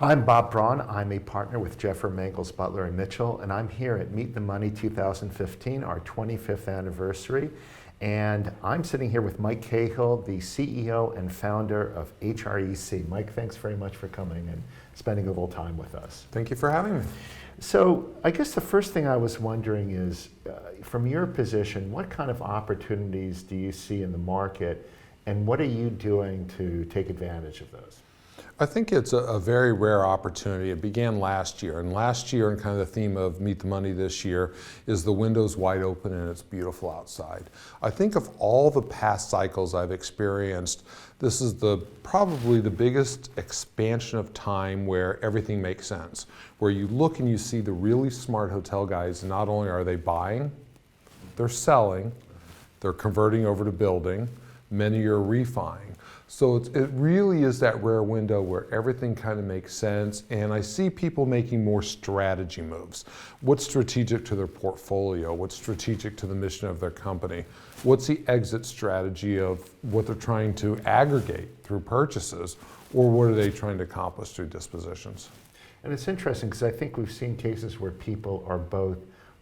I'm Bob Braun. I'm a partner with Jeffer, Mangels, Butler, and Mitchell, and I'm here at Meet the Money 2015, our 25th anniversary. And I'm sitting here with Mike Cahill, the CEO and founder of HREC. Mike, thanks very much for coming and spending a little time with us. Thank you for having me. So I guess the first thing I was wondering is, from your position, what kind of opportunities do you see in the market, and what are you doing to take advantage of those? I think it's a very rare opportunity. It began last year, and last year, and kind of the theme of Meet the Money this year, is the windows wide open and it's beautiful outside. I think of all the past cycles I've experienced, this is probably the biggest expansion of time where everything makes sense. Where you look and you see the really smart hotel guys, not only are they buying, they're selling, they're converting over to building, many are refining. So it really is that rare window where everything kind of makes sense, and I see people making more strategy moves. What's strategic to their portfolio? What's strategic to the mission of their company? What's the exit strategy of what they're trying to aggregate through purchases, or what are they trying to accomplish through dispositions? And it's interesting because I think we've seen cases where people are both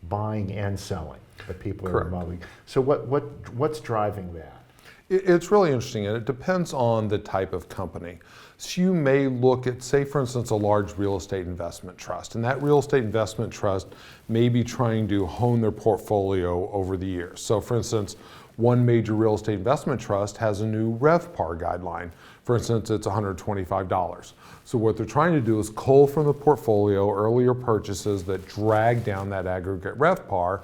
buying and selling, but people are remodeling. So what's driving that? It's really interesting, and it depends on the type of company. So you may look at, say for instance, a large real estate investment trust, and that real estate investment trust may be trying to hone their portfolio over the years. So for instance, one major real estate investment trust has a new RevPAR guideline. For instance, it's $125. So what they're trying to do is cull from the portfolio earlier purchases that drag down that aggregate RevPAR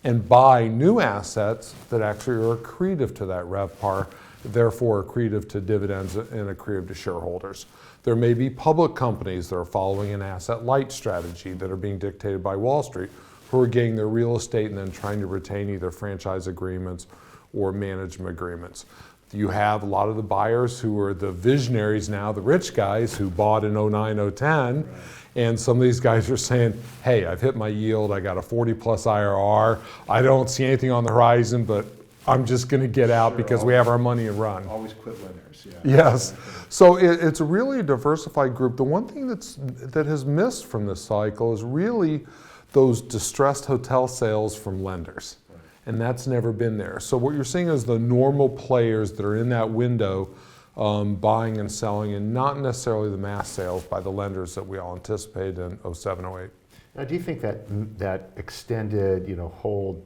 and buy new assets that actually are accretive to that RevPAR, therefore accretive to dividends and accretive to shareholders. There may be public companies that are following an asset-light strategy that are being dictated by Wall Street, who are getting their real estate and then trying to retain either franchise agreements or management agreements. You have a lot of the buyers who are the visionaries now, the rich guys who bought in 09, 010, right. And some of these guys are saying, hey, I've hit my yield, I got a 40 plus IRR, I don't see anything on the horizon, but I'm just gonna get out because we have our money and run. Always quit winners, yeah. Yes, so it's really a diversified group. The one thing that has missed from this cycle is really those distressed hotel sales from lenders. Right. And that's never been there. So what you're seeing is the normal players that are in that window buying and selling, and not necessarily the mass sales by the lenders that we all anticipated in 07, 08. Now, do you think that extended, hold,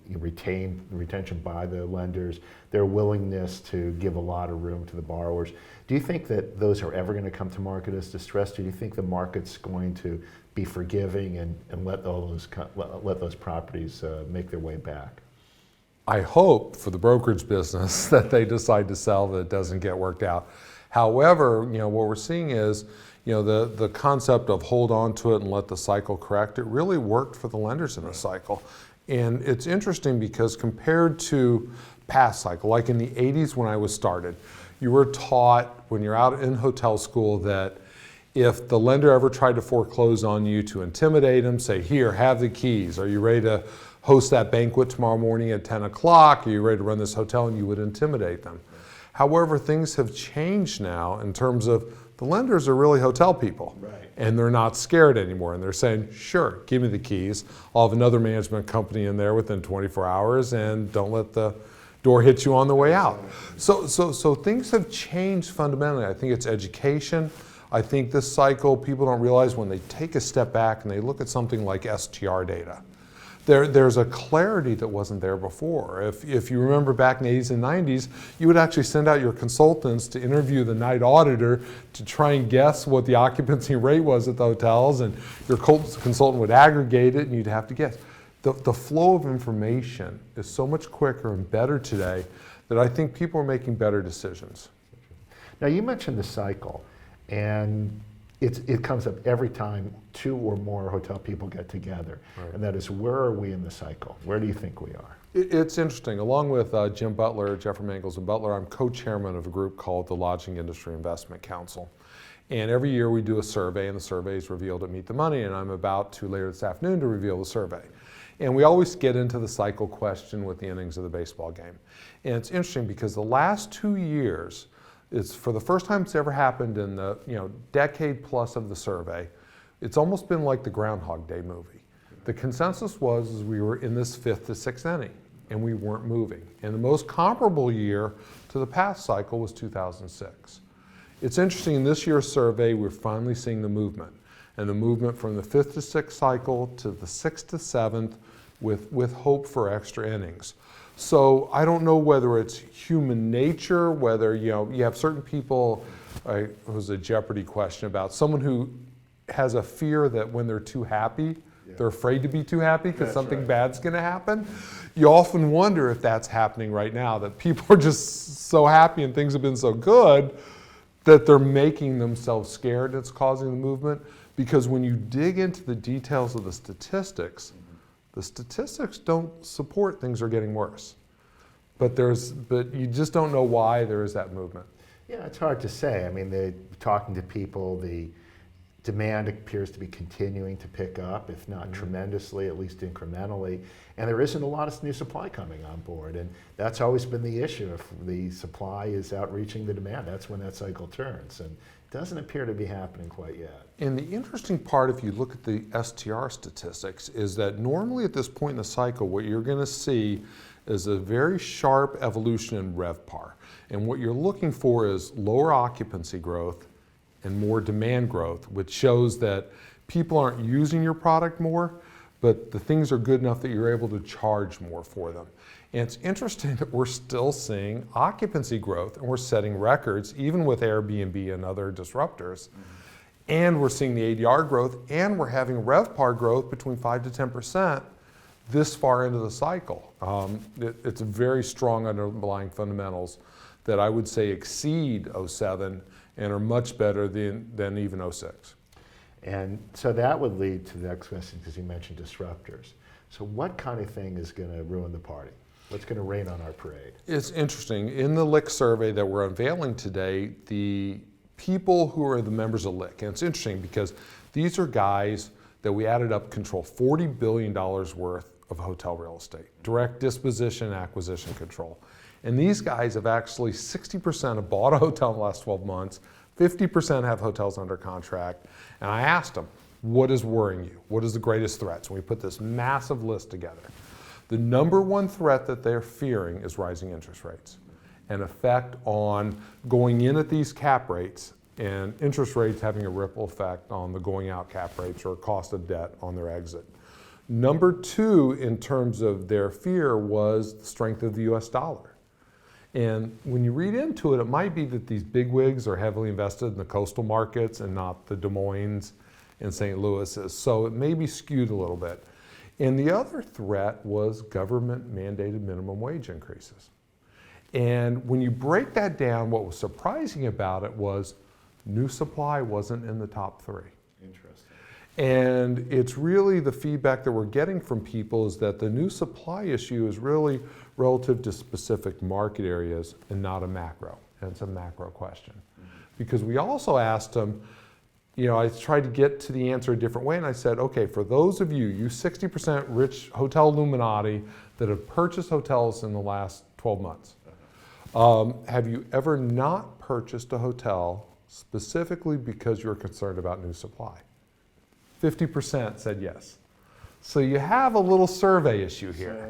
retention by the lenders, their willingness to give a lot of room to the borrowers, do you think that those are ever going to come to market as distressed, or do you think the market's going to be forgiving and let those properties make their way back? I hope for the brokerage business that they decide to sell, that it doesn't get worked out. However, what we're seeing is, the concept of hold on to it and let the cycle correct, it really worked for the lenders in a cycle. And it's interesting because compared to past cycle, like in the 80s when I was started, you were taught when you're out in hotel school that if the lender ever tried to foreclose on you, to intimidate them, say, here, have the keys. Are you ready to host that banquet tomorrow morning at 10 o'clock? Are you ready to run this hotel? And you would intimidate them. However, things have changed now in terms of the lenders are really hotel people. Right. And they're not scared anymore. And they're saying, sure, give me the keys. I'll have another management company in there within 24 hours, and don't let the door hit you on the way out. So things have changed fundamentally. I think it's education. I think this cycle, people don't realize when they take a step back and they look at something like STR data, there's a clarity that wasn't there before. If you remember back in the 80s and 90s, you would actually send out your consultants to interview the night auditor to try and guess what the occupancy rate was at the hotels, and your consultant would aggregate it and you'd have to guess. The flow of information is so much quicker and better today that I think people are making better decisions. Now, you mentioned the cycle, and it comes up every time two or more hotel people get together. Right. And that is, where are we in the cycle? Where do you think we are? It's interesting. Along with Jim Butler, Jeffer, Mangels, and Butler, I'm co-chairman of a group called the Lodging Industry Investment Council. And every year we do a survey, and the survey is revealed at Meet the Money, and I'm about to later this afternoon to reveal the survey. And we always get into the cycle question with the innings of the baseball game. And it's interesting because the last 2 years, It's for the first time it's ever happened in the decade plus of the survey. It's almost been like the Groundhog Day movie. The consensus was we were in this 5th to 6th inning and we weren't moving. And the most comparable year to the past cycle was 2006. It's interesting, in this year's survey, we're finally seeing the movement. And the movement from the 5th to 6th cycle to the 6th to 7th with hope for extra innings. So I don't know whether it's human nature, whether you have certain people, it was a Jeopardy question about someone who has a fear that when they're too happy, they're afraid to be too happy because something bad's going to happen. You often wonder if that's happening right now, that people are just so happy and things have been so good that they're making themselves scared. It's causing the movement. Because when you dig into the details of the statistics don't support things are getting worse. But you just don't know why there is that movement. Yeah, it's hard to say. I mean, talking to people, the demand appears to be continuing to pick up, if not tremendously, at least incrementally. And there isn't a lot of new supply coming on board. And that's always been the issue. If the supply is outreaching the demand, that's when that cycle turns. And it doesn't appear to be happening quite yet. And the interesting part, if you look at the STR statistics, is that normally at this point in the cycle, what you're going to see is a very sharp evolution in RevPAR. And what you're looking for is lower occupancy growth and more demand growth, which shows that people aren't using your product more, but the things are good enough that you're able to charge more for them. And it's interesting that we're still seeing occupancy growth and we're setting records, even with Airbnb and other disruptors. And we're seeing the ADR growth and we're having RevPAR growth between 5 to 10% this far into the cycle. It's a very strong underlying fundamentals that I would say exceed '07 and are much better than even '06. And so that would lead to the next question, because you mentioned disruptors. So what kind of thing is going to ruin the party? What's going to rain on our parade? It's interesting. In the LIC survey that we're unveiling today, the people who are the members of LIC, and it's interesting because these are guys that we added up control $40 billion worth of hotel real estate, direct disposition, acquisition control. And these guys have actually 60% have bought a hotel in the last 12 months, 50% have hotels under contract. And I asked them, what is worrying you? What is the greatest threats? And we put this massive list together. The number one threat that they're fearing is rising interest rates, an effect on going in at these cap rates and interest rates having a ripple effect on the going out cap rates or cost of debt on their exit. Number two, in terms of their fear, was the strength of the US dollar. And when you read into it, it might be that these bigwigs are heavily invested in the coastal markets and not the Des Moines and St. Louis's. So it may be skewed a little bit. And the other threat was government mandated minimum wage increases. And when you break that down, what was surprising about it was new supply wasn't in the top three. Interesting. And it's really the feedback that we're getting from people is that the new supply issue is really relative to specific market areas and not a macro. And it's a macro question. Because we also asked them, I tried to get to the answer a different way, and I said, okay, for those of you 60% rich hotel Illuminati that have purchased hotels in the last 12 months, have you ever not purchased a hotel specifically because you're concerned about new supply? 50% said yes. So you have a little survey issue here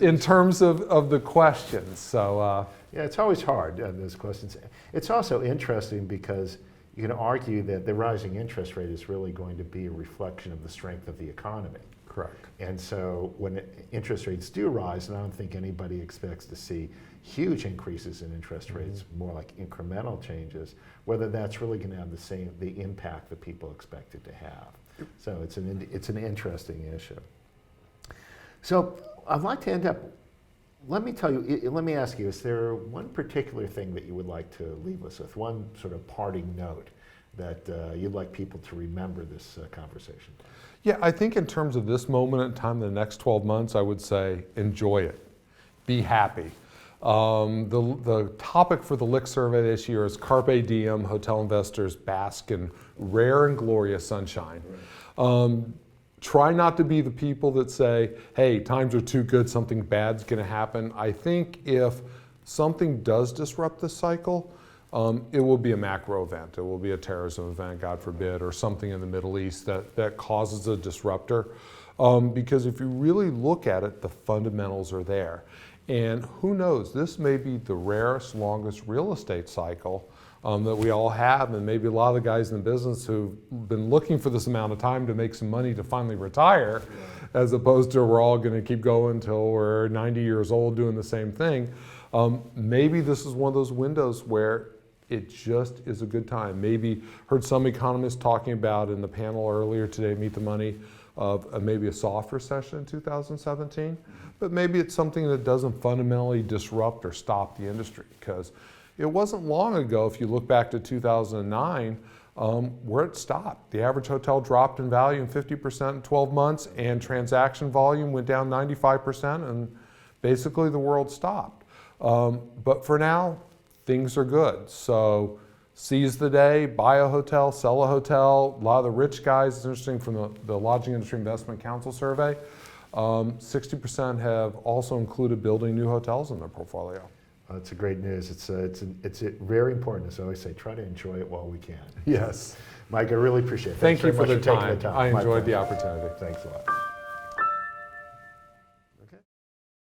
in terms of the questions. So yeah, it's always hard, those questions. It's also interesting because you can argue that the rising interest rate is really going to be a reflection of the strength of the economy. Correct. And so when interest rates do rise, and I don't think anybody expects to see huge increases in interest rates, more like incremental changes, whether that's really going to have the impact that people expect it to have. So it's an interesting issue. So I'd like to end up, let me ask you, is there one particular thing that you would like to leave us with, one sort of parting note that you'd like people to remember this conversation? Yeah, I think in terms of this moment in time, the next 12 months, I would say enjoy it, be happy. The topic for the LIC survey this year is Carpe Diem, hotel investors bask in rare and glorious sunshine. Try not to be the people that say, hey, times are too good, something bad's going to happen. I think if something does disrupt the cycle, it will be a macro event. It will be a terrorism event, God forbid, or something in the Middle East that causes a disruptor. Because if you really look at it, the fundamentals are there. And who knows, this may be the rarest, longest real estate cycle that we all have, and maybe a lot of the guys in the business who've been looking for this amount of time to make some money to finally retire, as opposed to we're all going to keep going until we're 90 years old doing the same thing. Maybe this is one of those windows where it just is a good time. Maybe heard some economists talking about in the panel earlier today, Meet the Money, of maybe a soft recession in 2017, but maybe it's something that doesn't fundamentally disrupt or stop the industry, because it wasn't long ago, if you look back to 2009, where it stopped. The average hotel dropped in value in 50% in 12 months, and transaction volume went down 95%, and basically the world stopped. But for now, things are good. So seize the day, buy a hotel, sell a hotel. A lot of the rich guys, it's interesting from the Lodging Industry Investment Council survey, 60% have also included building new hotels in their portfolio. That's great news. It's very important, as I always say, try to enjoy it while we can. Yes. Mike, I really appreciate it. Thank you for very the much taking time. I My enjoyed the pleasure. opportunity. Thanks a lot.